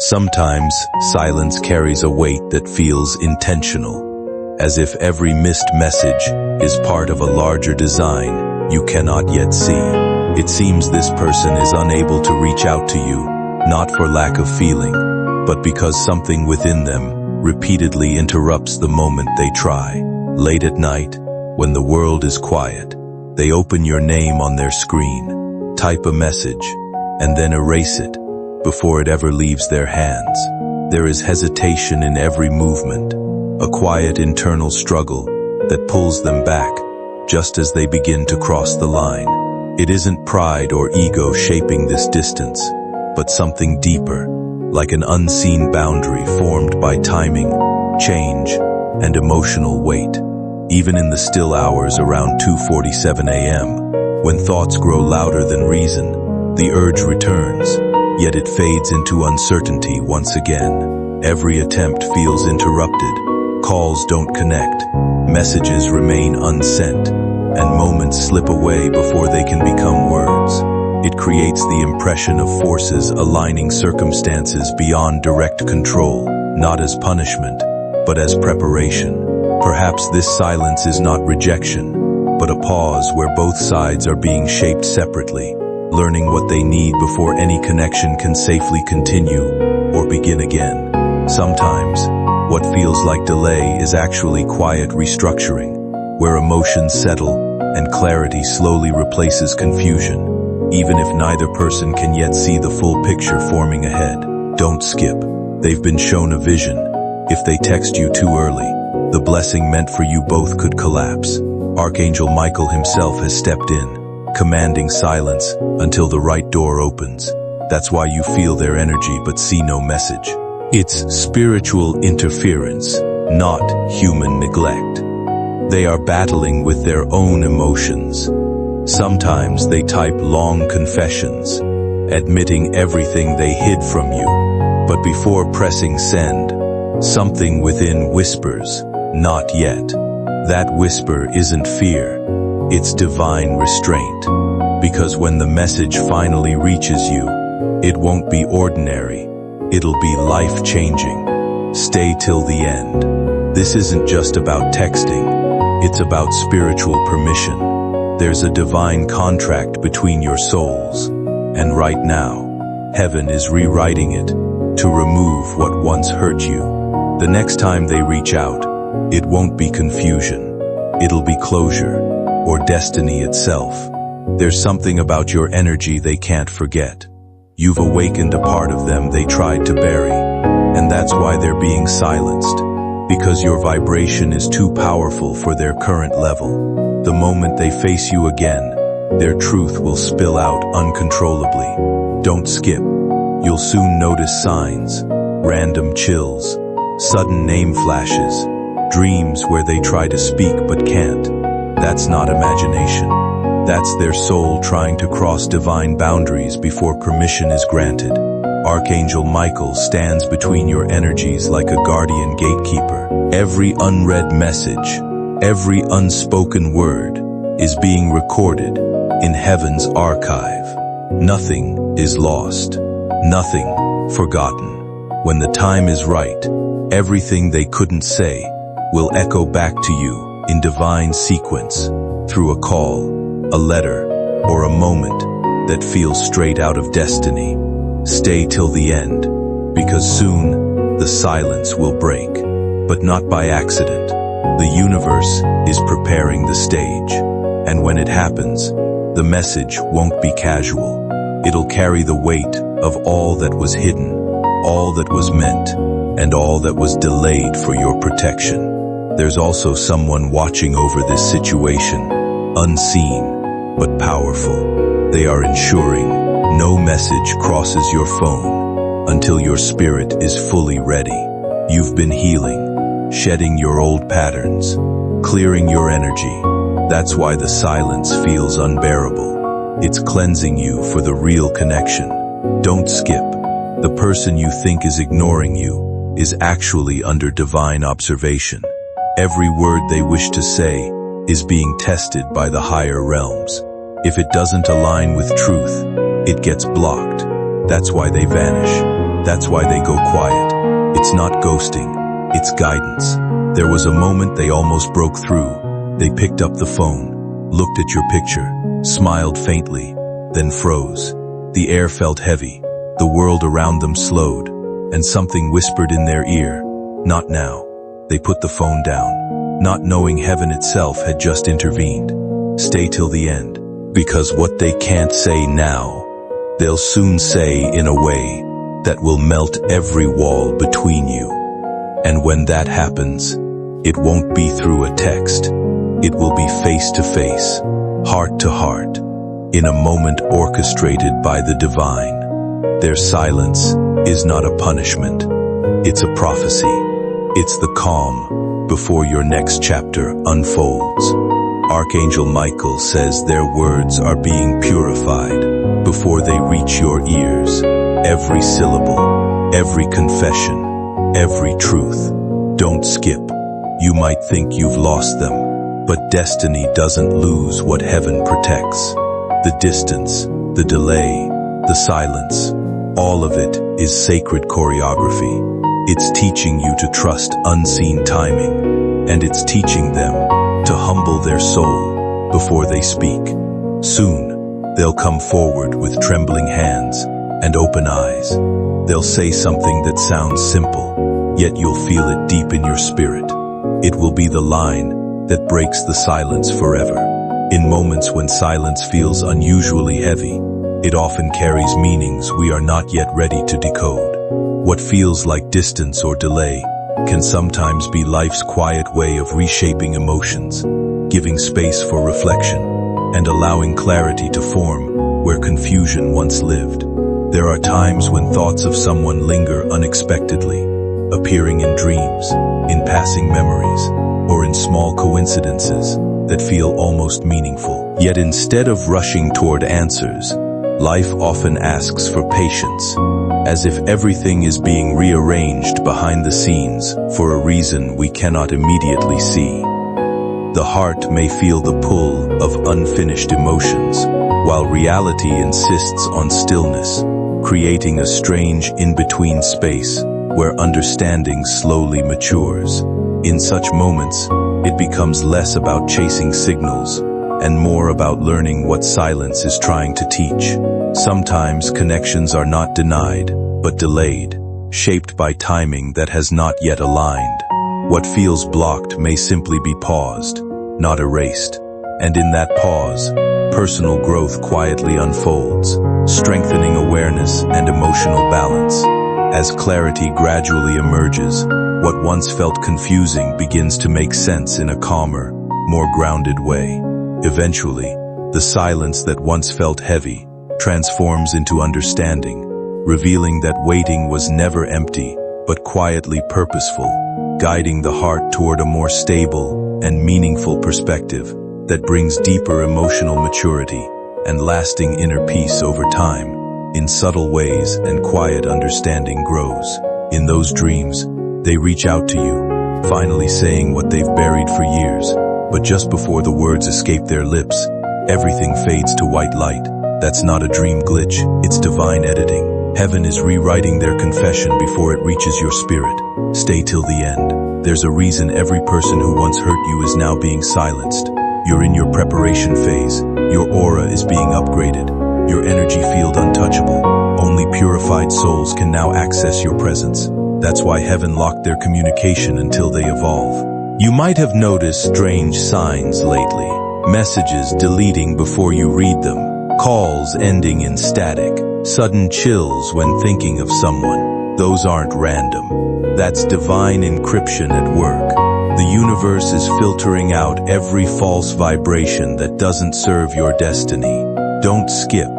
Sometimes silence carries a weight that feels intentional, as if every missed message is part of a larger design you cannot yet see. It seems this person is unable to reach out to you, not for lack of feeling, but because something within them repeatedly interrupts the moment they try. Late at night, when the world is quiet, they open your name on their screen, type a message, and then erase it before it ever leaves their hands. There is hesitation in every movement, a quiet internal struggle that pulls them back just as they begin to cross the line. It isn't pride or ego shaping this distance, but something deeper, like an unseen boundary formed by timing, change, and emotional weight. Even in the still hours around 2:47 a.m., when thoughts grow louder than reason, the urge returns, yet it fades into uncertainty once again. Every attempt feels interrupted, calls don't connect, messages remain unsent, and moments slip away before they can become words. It creates the impression of forces aligning circumstances beyond direct control, not as punishment, but as preparation. Perhaps this silence is not rejection, but a pause where both sides are being shaped separately, learning what they need before any connection can safely continue or begin again. Sometimes, what feels like delay is actually quiet restructuring, where emotions settle and clarity slowly replaces confusion. Even if neither person can yet see the full picture forming ahead, don't skip. They've been shown a vision. If they text you too early, the blessing meant for you both could collapse. Archangel Michael himself has stepped in, commanding silence until the right door opens. That's why you feel their energy but see no message. It's spiritual interference, not human neglect. They are battling with their own emotions. Sometimes they type long confessions, admitting everything they hid from you. But before pressing send, something within whispers, "Not yet." That whisper isn't fear, it's divine restraint. Because when the message finally reaches you, it won't be ordinary, it'll be life-changing. Stay till the end. This isn't just about texting, it's about spiritual permission. There's a divine contract between your souls, and right now, heaven is rewriting it to remove what once hurt you. The next time they reach out, it won't be confusion, it'll be closure, or destiny itself. There's something about your energy they can't forget. You've awakened a part of them they tried to bury, and that's why they're being silenced, because your vibration is too powerful for their current level. The moment they face you again, their truth will spill out uncontrollably. Don't skip. You'll soon notice signs, random chills, sudden name flashes, dreams where they try to speak but can't. That's not imagination. That's their soul trying to cross divine boundaries before permission is granted. Archangel Michael stands between your energies like a guardian gatekeeper. Every unread message, every unspoken word is being recorded in heaven's archive. Nothing is lost, nothing forgotten. When the time is right, everything they couldn't say will echo back to you in divine sequence through a call, a letter, or a moment that feels straight out of destiny. Stay till the end, because soon the silence will break, but not by accident. The universe is preparing the stage, and when it happens, the message won't be casual. It'll carry the weight of all that was hidden, all that was meant, and all that was delayed for your protection. There's also someone watching over this situation, unseen but powerful. They are ensuring no message crosses your phone until your spirit is fully ready. You've been healing, shedding your old patterns, clearing your energy. That's why the silence feels unbearable. It's cleansing you for the real connection. Don't skip. The person you think is ignoring you is actually under divine observation. Every word they wish to say is being tested by the higher realms. If it doesn't align with truth, it gets blocked. That's why they vanish. That's why they go quiet. It's not ghosting, it's guidance. There was a moment they almost broke through. They picked up the phone, looked at your picture, smiled faintly, then froze. The air felt heavy, the world around them slowed, and something whispered in their ear, "Not now." They put the phone down, not knowing heaven itself had just intervened. Stay till the end, because what they can't say now, they'll soon say in a way that will melt every wall between you. And when that happens, it won't be through a text. It will be face to face, heart to heart, in a moment orchestrated by the divine. Their silence is not a punishment. It's a prophecy. It's the calm before your next chapter unfolds. Archangel Michael says their words are being purified before they reach your ears. Every syllable, every confession, every truth. Don't skip. You might think you've lost them, but destiny doesn't lose what heaven protects. The distance, the delay, the silence, all of it is sacred choreography. It's teaching you to trust unseen timing, and it's teaching them to humble their soul before they speak. Soon, they'll come forward with trembling hands and open eyes. They'll say something that sounds simple, yet you'll feel it deep in your spirit. It will be the line that breaks the silence forever. In moments when silence feels unusually heavy, it often carries meanings we are not yet ready to decode. What feels like distance or delay can sometimes be life's quiet way of reshaping emotions, giving space for reflection, and allowing clarity to form where confusion once lived. There are times when thoughts of someone linger unexpectedly, appearing in dreams, in passing memories, or in small coincidences that feel almost meaningful. Yet instead of rushing toward answers, life often asks for patience, as if everything is being rearranged behind the scenes for a reason we cannot immediately see. The heart may feel the pull of unfinished emotions, while reality insists on stillness, creating a strange in-between space where understanding slowly matures. In such moments, it becomes less about chasing signals and more about learning what silence is trying to teach. Sometimes connections are not denied, but delayed, shaped by timing that has not yet aligned. What feels blocked may simply be paused, not erased. And in that pause, personal growth quietly unfolds, strengthening awareness and emotional balance. As clarity gradually emerges, what once felt confusing begins to make sense in a calmer, more grounded way. Eventually, the silence that once felt heavy transforms into understanding, revealing that waiting was never empty, but quietly purposeful, guiding the heart toward a more stable and meaningful perspective that brings deeper emotional maturity and lasting inner peace over time. In subtle ways and quiet understanding grows. In those dreams, they reach out to you, finally saying what they've buried for years. But just before the words escape their lips, everything fades to white light. That's not a dream glitch, it's divine editing. Heaven is rewriting their confession before it reaches your spirit. Stay till the end. There's a reason every person who once hurt you is now being silenced. You're in your preparation phase. Your aura is being upgraded. Your energy field untouchable. Only purified souls can now access your presence. That's why heaven locked their communication until they evolve. You might have noticed strange signs lately. Messages deleting before you read them. Calls ending in static. Sudden chills when thinking of someone. Those aren't random. That's divine encryption at work. The universe is filtering out every false vibration that doesn't serve your destiny. Don't skip.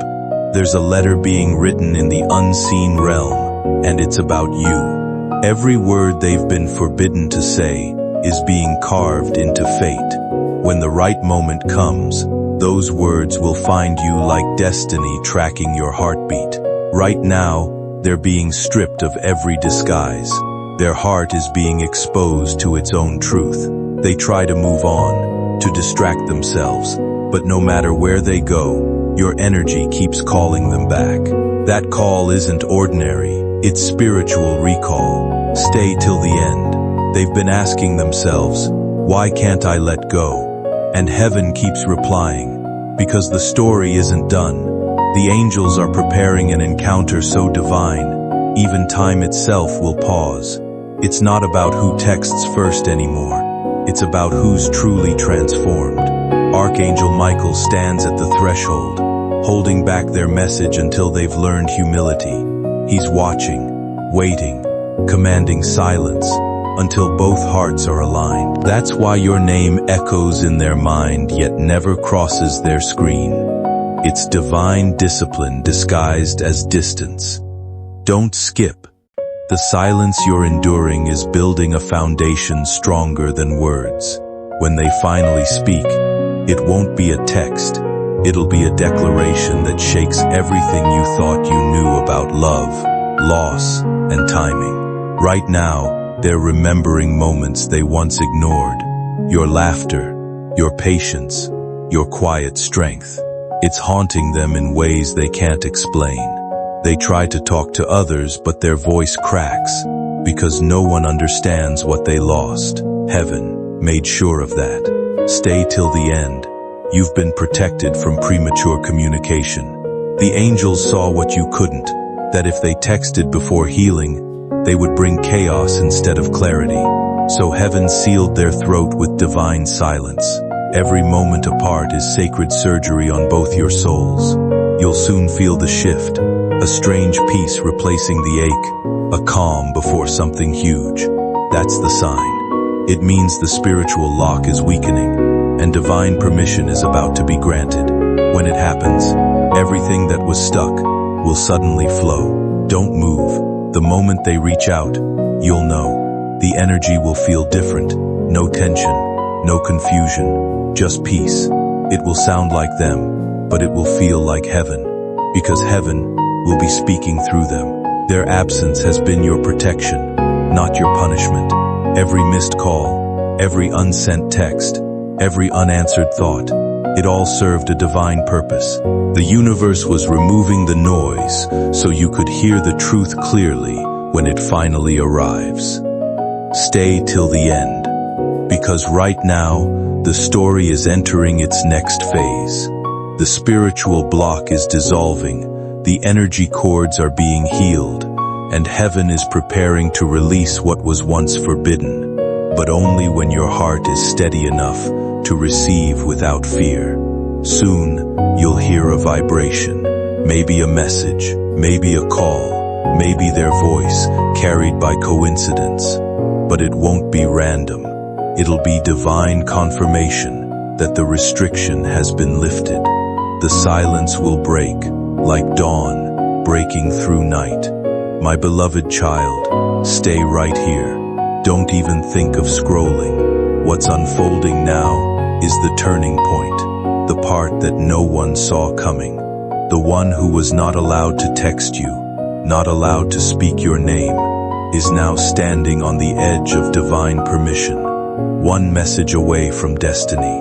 There's a letter being written in the unseen realm, and it's about you. Every word they've been forbidden to say is being carved into fate. When the right moment comes, those words will find you like destiny tracking your heartbeat. Right now, they're being stripped of every disguise. Their heart is being exposed to its own truth. They try to move on, to distract themselves, but no matter where they go, your energy keeps calling them back. That call isn't ordinary, It's spiritual recall. Stay till the end. They've been asking themselves, why can't I let go? And heaven keeps replying, because the story isn't done. The angels are preparing an encounter so divine, even time itself will pause. It's not about who texts first anymore. It's about who's truly transformed. Archangel Michael stands at the threshold, holding back their message until they've learned humility. He's watching, waiting, commanding silence, until both hearts are aligned. That's why your name echoes in their mind yet never crosses their screen. It's divine discipline disguised as distance. Don't skip. The silence you're enduring is building a foundation stronger than words. When they finally speak, it won't be a text. It'll be a declaration that shakes everything you thought you knew about love, loss, and timing. Right now, they're remembering moments they once ignored. Your laughter, your patience, your quiet strength. It's haunting them in ways they can't explain. They try to talk to others, but their voice cracks, because no one understands what they lost. Heaven made sure of that. Stay till the end. You've been protected from premature communication. The angels saw what you couldn't, that if they texted before healing, they would bring chaos instead of clarity. So heaven sealed their throat with divine silence. Every moment apart is sacred surgery on both your souls. You'll soon feel the shift, a strange peace replacing the ache, a calm before something huge. That's the sign. It means the spiritual lock is weakening, and divine permission is about to be granted. When it happens, everything that was stuck will suddenly flow. Don't move. The moment they reach out, you'll know. The energy will feel different. No tension, no confusion, just peace. It will sound like them, but it will feel like heaven, because heaven will be speaking through them. Their absence has been your protection, not your punishment. Every missed call, every unsent text, every unanswered thought, it all served a divine purpose. The universe was removing the noise so you could hear the truth clearly when it finally arrives. Stay till the end, because right now, the story is entering its next phase. The spiritual block is dissolving, the energy cords are being healed, and heaven is preparing to release what was once forbidden, but only when your heart is steady enough to receive without fear. Soon, you'll hear a vibration, maybe a message, maybe a call, maybe their voice carried by coincidence. But it won't be random. It'll be divine confirmation that the restriction has been lifted. The silence will break, like dawn breaking through night. My beloved child, stay right here. Don't even think of scrolling. What's unfolding now is the turning point, the part that no one saw coming, the one who was not allowed to text you, not allowed to speak your name, is now standing on the edge of divine permission, one message away from destiny.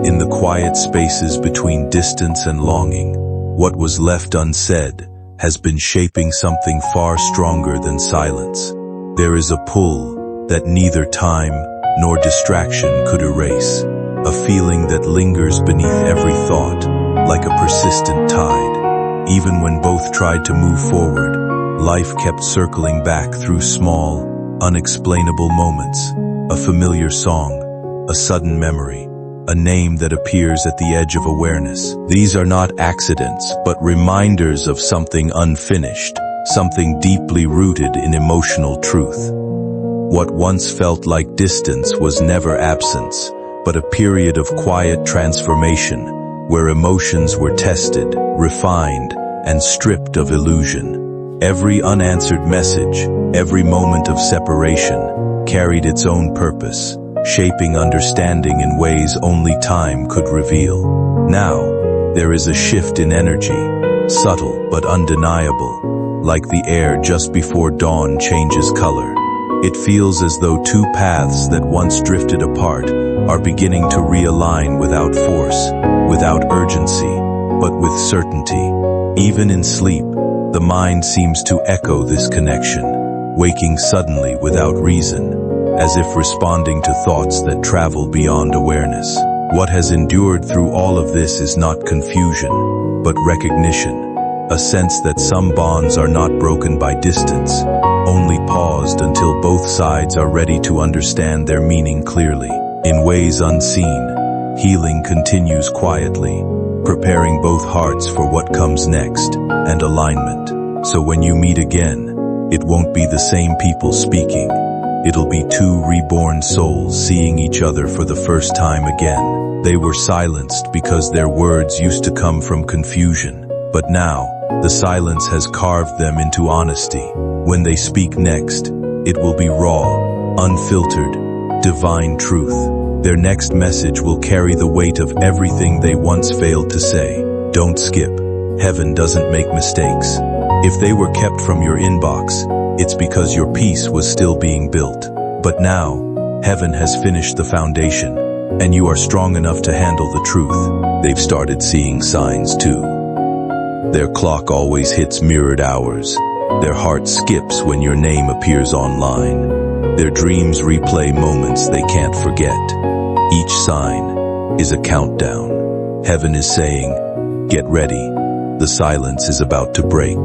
In the quiet spaces between distance and longing, what was left unsaid has been shaping something far stronger than silence. There is a pull that neither time nor distraction could erase, a feeling that lingers beneath every thought, like a persistent tide. Even when both tried to move forward, life kept circling back through small, unexplainable moments, a familiar song, a sudden memory, a name that appears at the edge of awareness. These are not accidents, but reminders of something unfinished, something deeply rooted in emotional truth. What once felt like distance was never absence, but a period of quiet transformation, where emotions were tested, refined, and stripped of illusion. Every unanswered message, every moment of separation, carried its own purpose, shaping understanding in ways only time could reveal. Now, there is a shift in energy, subtle but undeniable, like the air just before dawn changes color. It feels as though two paths that once drifted apart are beginning to realign without force, without urgency, but with certainty. Even in sleep, The mind seems to echo this connection, waking suddenly without reason, as if responding to thoughts that travel beyond awareness. What has endured through all of this is not confusion, but recognition, a sense that some bonds are not broken by distance, only paused until both sides are ready to understand their meaning clearly. In ways unseen, healing continues quietly, preparing both hearts for what comes next, and alignment. So when you meet again, it won't be the same people speaking. It'll be two reborn souls seeing each other for the first time again. They were silenced because their words used to come from confusion, but now, the silence has carved them into honesty. When they speak next, it will be raw, unfiltered, divine truth. Their next message will carry the weight of everything they once failed to say. Don't skip. Heaven doesn't make mistakes. If they were kept from your inbox, it's because your peace was still being built. But now, heaven has finished the foundation, and you are strong enough to handle the truth. They've started seeing signs too. Their clock always hits mirrored hours. Their heart skips when your name appears online. Their dreams replay moments they can't forget. Each sign is a countdown. Heaven is saying, get ready. The silence is about to break.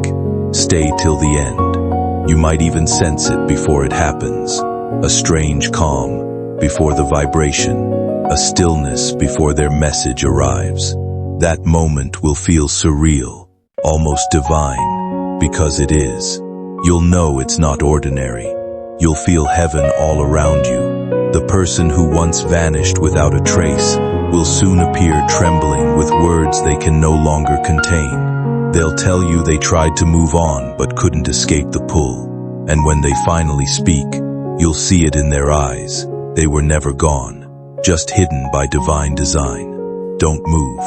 Stay till the end. You might even sense it before it happens. A strange calm before the vibration. A stillness before their message arrives. That moment will feel surreal, almost divine, because it is. You'll know it's not ordinary. You'll feel heaven all around you. The person who once vanished without a trace will soon appear trembling with words they can no longer contain. They'll tell you they tried to move on but couldn't escape the pull. And when they finally speak, you'll see it in their eyes. They were never gone, just hidden by divine design. Don't move.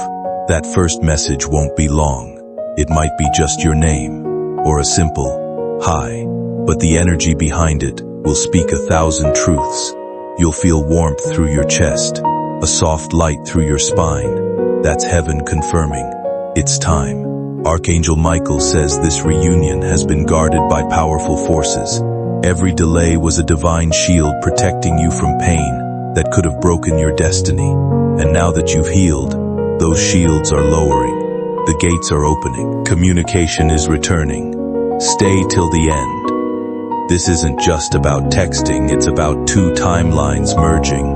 That first message won't be long. It might be just your name, or a simple, hi, but the energy behind it will speak 1,000 truths. You'll feel warmth through your chest, a soft light through your spine. That's heaven confirming, it's time. Archangel Michael says this reunion has been guarded by powerful forces. Every delay was a divine shield protecting you from pain that could have broken your destiny. And now that you've healed, those shields are lowering. The gates are opening. Communication is returning. Stay till the end. This isn't just about texting, it's about two timelines merging.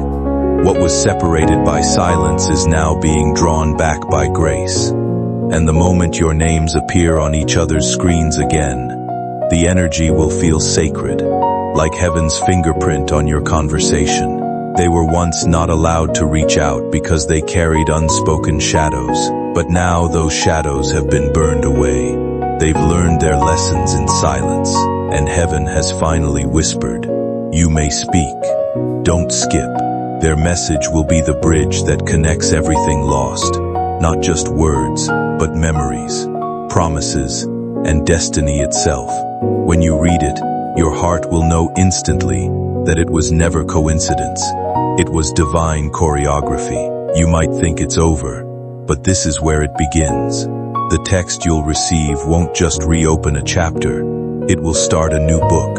What was separated by silence is now being drawn back by grace. And the moment your names appear on each other's screens again, the energy will feel sacred, like heaven's fingerprint on your conversation. They were once not allowed to reach out because they carried unspoken shadows, but now those shadows have been burned away. They've learned their lessons in silence, and heaven has finally whispered, you may speak. Don't skip. Their message will be the bridge that connects everything lost. Not just words, but memories, promises, and destiny itself. When you read it, your heart will know instantly that it was never coincidence. It was divine choreography. You might think it's over, but this is where it begins. The text you'll receive won't just reopen a chapter. It will start a new book,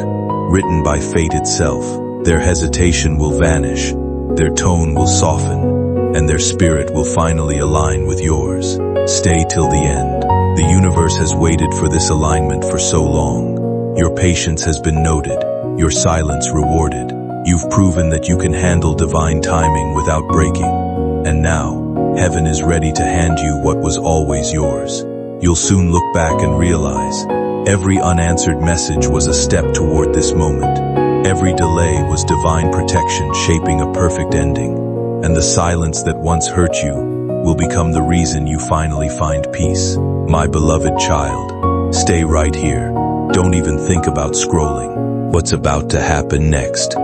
written by fate itself. Their hesitation will vanish, their tone will soften, and their spirit will finally align with yours. Stay till the end. The universe has waited for this alignment for so long. Your patience has been noted, your silence rewarded. You've proven that you can handle divine timing without breaking. And now, heaven is ready to hand you what was always yours. You'll soon look back and realize, every unanswered message was a step toward this moment. Every delay was divine protection shaping a perfect ending. And the silence that once hurt you will become the reason you finally find peace. My beloved child, stay right here. Don't even think about scrolling. What's about to happen next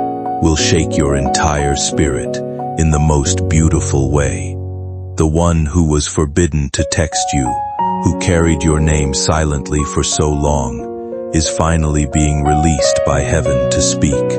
will shake your entire spirit in the most beautiful way. The one who was forbidden to text you, who carried your name silently for so long, is finally being released by heaven to speak.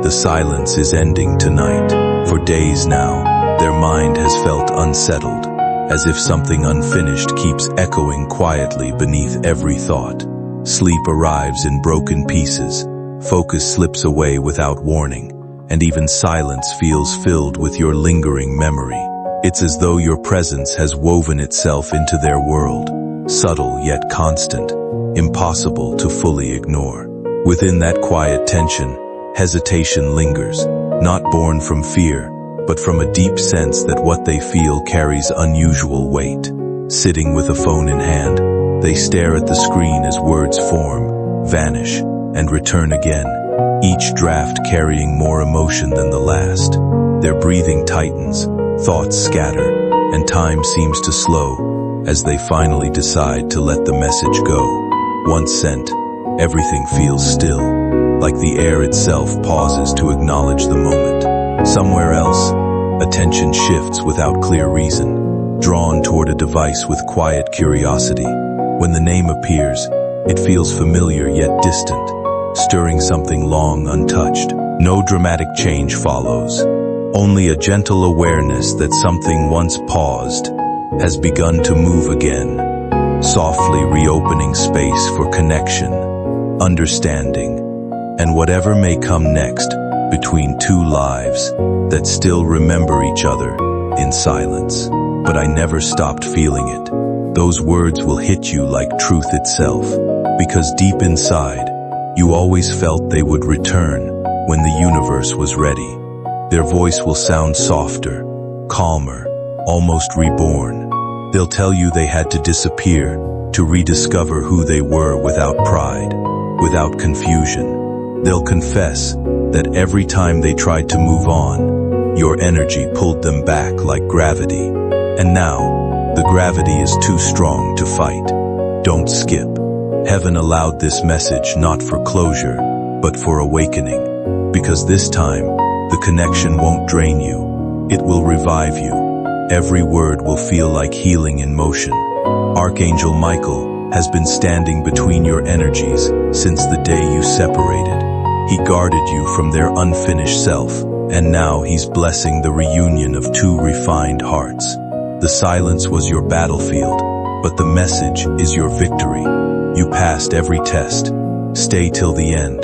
The silence is ending tonight. For days now, their mind has felt unsettled, as if something unfinished keeps echoing quietly beneath every thought. Sleep arrives in broken pieces, focus slips away without warning, and even silence feels filled with your lingering memory. It's as though your presence has woven itself into their world, subtle yet constant, impossible to fully ignore. Within that quiet tension, hesitation lingers, not born from fear, but from a deep sense that what they feel carries unusual weight. Sitting with a phone in hand, they stare at the screen as words form, vanish, and return again, each draft carrying more emotion than the last. Their breathing tightens, thoughts scatter, and time seems to slow as they finally decide to let the message go. Once sent, everything feels still, like the air itself pauses to acknowledge the moment. Somewhere else, attention shifts without clear reason, drawn toward a device with quiet curiosity. When the name appears, it feels familiar yet distant, stirring something long untouched. No dramatic change follows, only a gentle awareness that something once paused has begun to move again, softly reopening space for connection, understanding, and whatever may come next between two lives that still remember each other in silence. But I never stopped feeling it. Those words will hit you like truth itself, because deep inside, you always felt they would return when the universe was ready. Their voice will sound softer, calmer, almost reborn. They'll tell you they had to disappear to rediscover who they were without pride, without confusion. They'll confess that every time they tried to move on, your energy pulled them back like gravity. And now, the gravity is too strong to fight. Don't skip. Heaven allowed this message not for closure, but for awakening. Because this time, the connection won't drain you. It will revive you. Every word will feel like healing in motion. Archangel Michael has been standing between your energies since the day you separated. He guarded you from their unfinished self, and now he's blessing the reunion of two refined hearts. The silence was your battlefield, but the message is your victory. You passed every test. Stay till the end.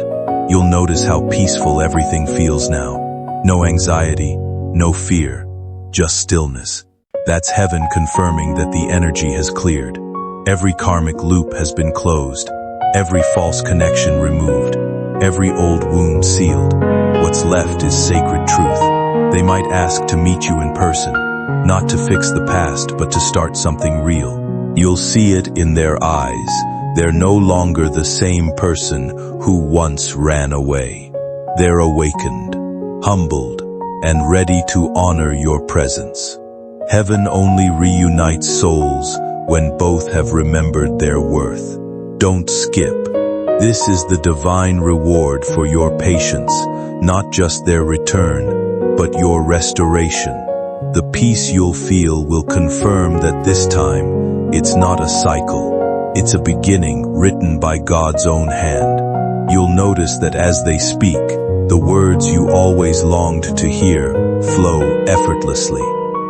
You'll notice how peaceful everything feels now. No anxiety, no fear, just stillness. That's heaven confirming that the energy has cleared. Every karmic loop has been closed, every false connection removed, every old wound sealed. What's left is sacred truth. They might ask to meet you in person, not to fix the past, but to start something real. You'll see it in their eyes. They're no longer the same person who once ran away. They're awakened, humbled, and ready to honor your presence. Heaven only reunites souls when both have remembered their worth. Don't skip. This is the divine reward for your patience, not just their return, but your restoration. The peace you'll feel will confirm that this time, it's not a cycle. It's a beginning written by God's own hand. You'll notice that as they speak, the words you always longed to hear flow effortlessly.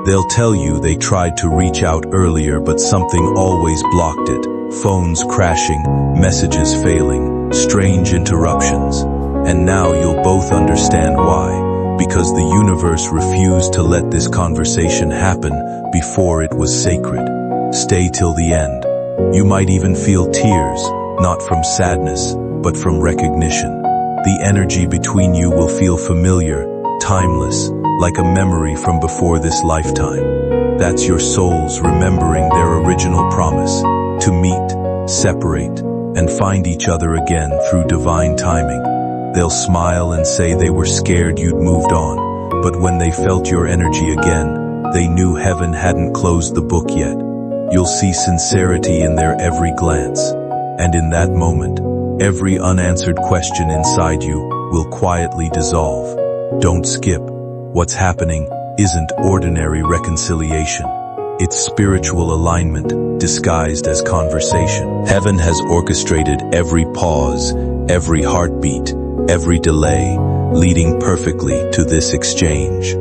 They'll tell you they tried to reach out earlier, but something always blocked it. Phones crashing, messages failing, strange interruptions. And now you'll both understand why. Because the universe refused to let this conversation happen before it was sacred. Stay till the end. You might even feel tears, not from sadness, but from recognition. The energy between you will feel familiar, timeless, like a memory from before this lifetime. That's your souls remembering their original promise, to meet, separate, and find each other again through divine timing. They'll smile and say they were scared you'd moved on, but when they felt your energy again, they knew heaven hadn't closed the book yet. You'll see sincerity in their every glance, and in that moment, every unanswered question inside you will quietly dissolve. Don't skip. What's happening isn't ordinary reconciliation. It's spiritual alignment disguised as conversation. Heaven has orchestrated every pause, every heartbeat, every delay, leading perfectly to this exchange.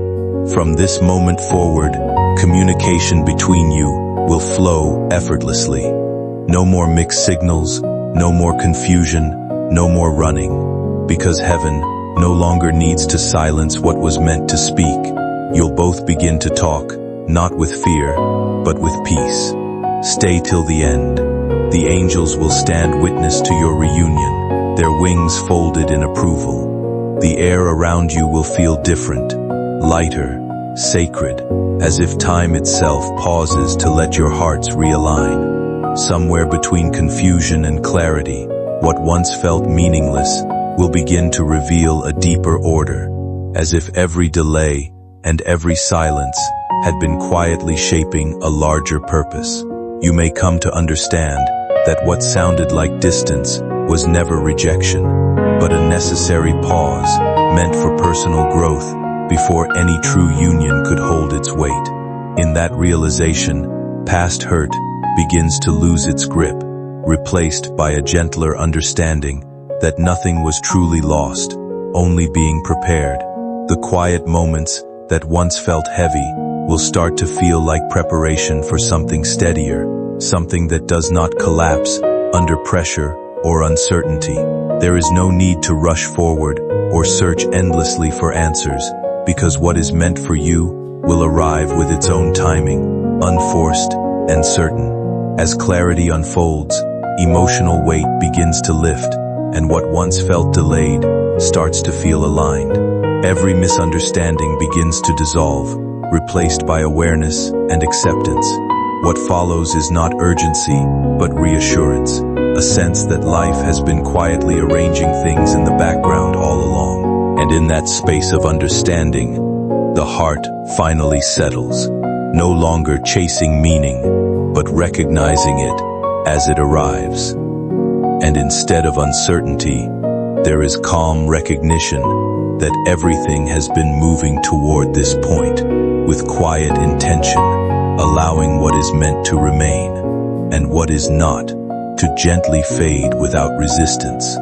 From this moment forward, communication between you will flow effortlessly. No more mixed signals, No more confusion, no more running. Because heaven no longer needs to silence what was meant to speak. You'll both begin to talk, not with fear, but with peace. Stay till the end. The angels will stand witness to your reunion, their wings folded in approval. The air around you will feel different, lighter, sacred, as if time itself pauses to let your hearts realign. Somewhere between confusion and clarity, what once felt meaningless will begin to reveal a deeper order, as if every delay and every silence had been quietly shaping a larger purpose. You may come to understand that what sounded like distance was never rejection, but a necessary pause meant for personal growth before any true union could hold its weight. In that realization, past hurt begins to lose its grip, replaced by a gentler understanding that nothing was truly lost, only being prepared. The quiet moments that once felt heavy will start to feel like preparation for something steadier, something that does not collapse under pressure or uncertainty. There is no need to rush forward or search endlessly for answers, because what is meant for you will arrive with its own timing, unforced and certain. As clarity unfolds, emotional weight begins to lift, and what once felt delayed starts to feel aligned. Every misunderstanding begins to dissolve, replaced by awareness and acceptance. What follows is not urgency, but reassurance, a sense that life has been quietly arranging things in the background all along. And in that space of understanding, the heart finally settles, no longer chasing meaning, but recognizing it as it arrives. And instead of uncertainty, there is calm recognition that everything has been moving toward this point with quiet intention, allowing what is meant to remain and what is not to gently fade without resistance.